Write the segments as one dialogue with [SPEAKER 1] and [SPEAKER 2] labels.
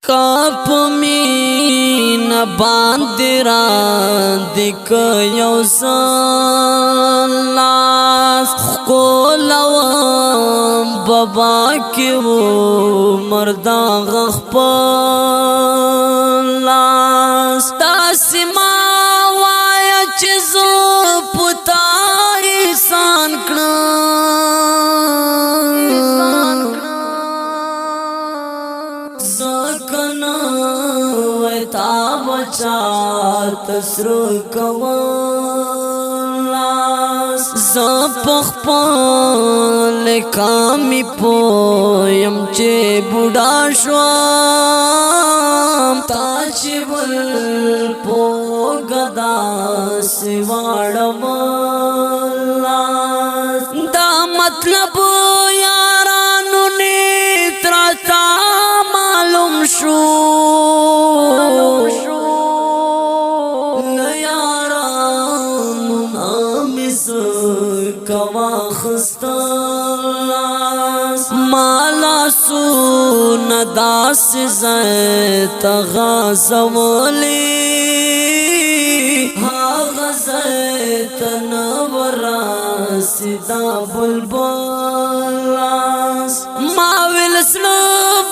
[SPEAKER 1] کاپ مین باندران دیک یو سلاس قولوام بابا کی وہ مردان غخپلاس تاسی ماوایا چیزو پتا احسان کرن زکنا ویتا بچا تسرو کوالاس زپخ پال کامی پویم چه بودا شوام تاچی بل پو گدا سواروالاس دا مطلب یارانو نیترتا معلوم شو نیارانو نامیز کوا خستالاس مالا سو نداس زیت غازولی ها غزیت نوراسی دا بلبلاس ماویل سلو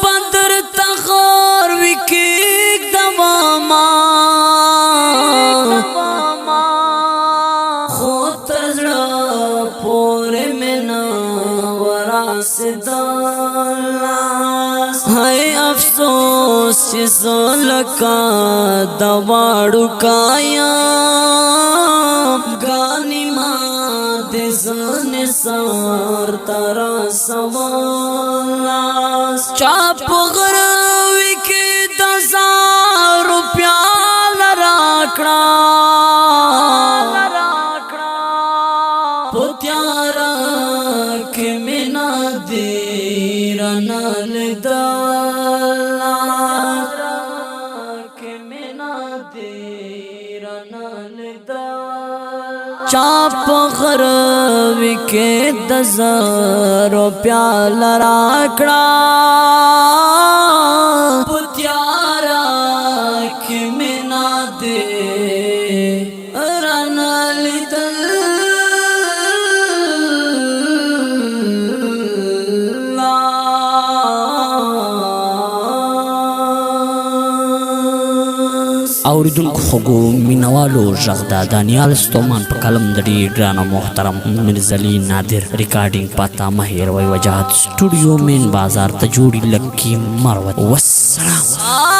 [SPEAKER 1] بندر تخار وکیک دواما خود تزڑا پوری منا وراسی دالاس ہے افسوس چیزو لکا دواڑو کایا گانی ماں دیزن سار ترا سوالاس چاپ غروی کی 10,000 روپیا لراکڑا پتیارا کی منا دیرنا لدالا کی منا دیرنا لدالا چاپ غروی کی 10,000 روپیا لراکڑا پتیارا کی منا دیرنا لدالا
[SPEAKER 2] اوریدونکو خوږو مینوالو غږ د دانیال ستومان په قلم د ډېر ګران او محترم میرزلي نادر ریکارډینګ پتا مه هېروئ وجاهت سټوډیو مین بازار ته جوړي لکي مروت والسلام